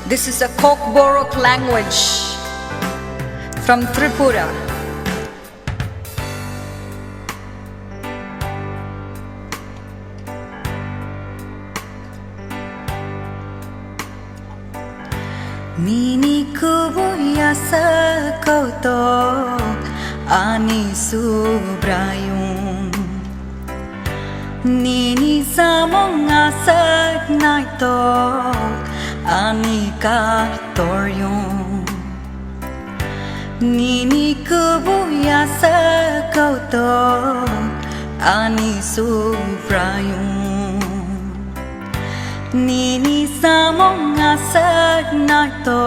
This is a Kokborok language from Tripura. Nini kubuya sa kautok ani subrayong Nini samong asag na ito ani katoryong Nini kubuya sa kautok ani subrayong Nini samong asag na ito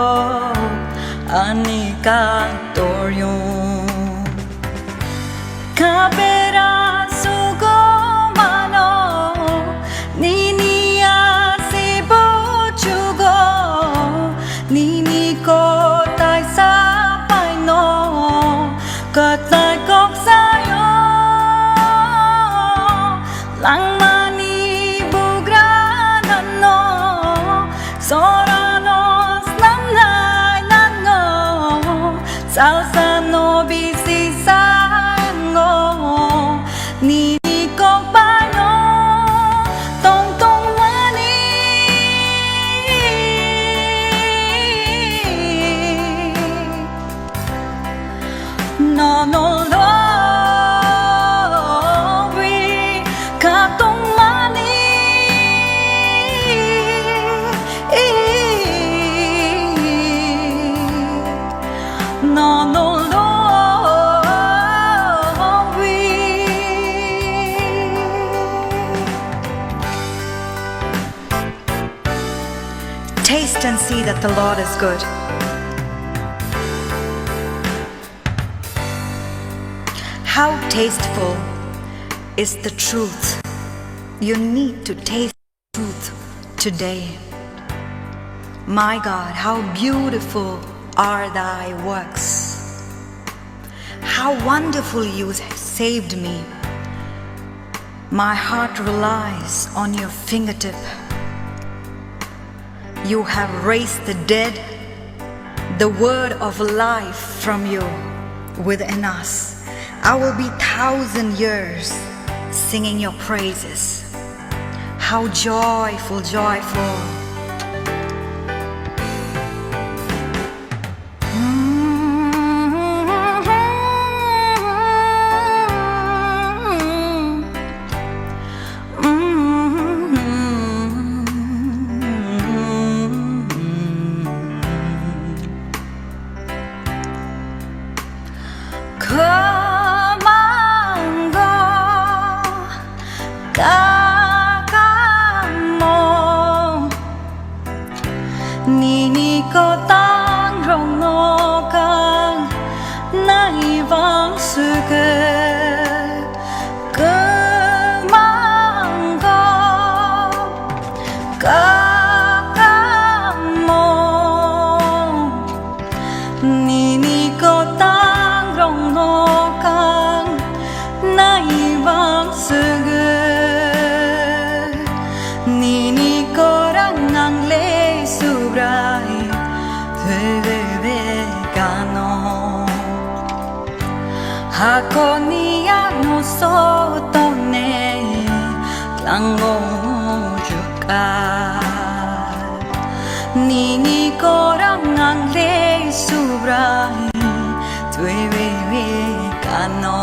ani katoryong Kabera sugo mano Nini asibo chugo Nini ko tay sa paino Katay kok sayo Lang mani bugranan no Soranos namlay nango Salsa no bisi sango Nini ko paano Tong tong mani No no lo we katong mani No no lo Taste and see that the Lord is good. How tasteful is the truth. You need to taste the truth today. My God, how beautiful are thy works. How wonderful you saved me. My heart relies on your fingertip. You have raised the dead, the word of life from you within us. I will be 1,000 years singing your praises. How joyful, joyful. Come on, go, kakamo. Nini ko tang rongo kang naivang suge. Come on, go, kakamo. Nini ko tang rongo kang naivang suge Nini ko rang ang le subray Tuebebegano Hako niya no soto ne Lango juka Nini ko rang ang le subray Tuebebegano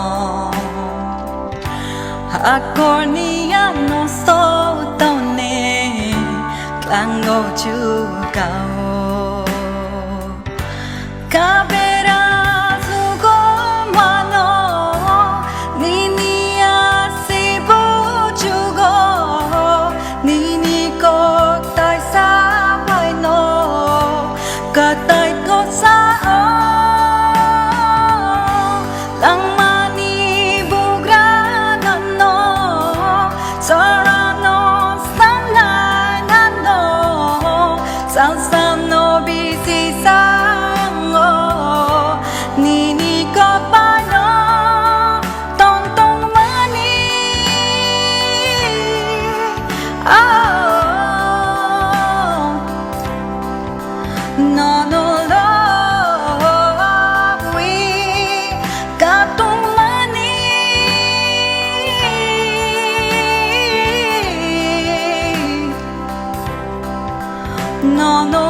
Akornia no sotone Klango chugao Kabera sugo mano Nini asibo chugo Nini ko tay sa paino Katay ko sao Lang mani bugranan no Soranos namlay nano Salsa no bisi sango Nini ko paano Tong tong mani Oh no, no.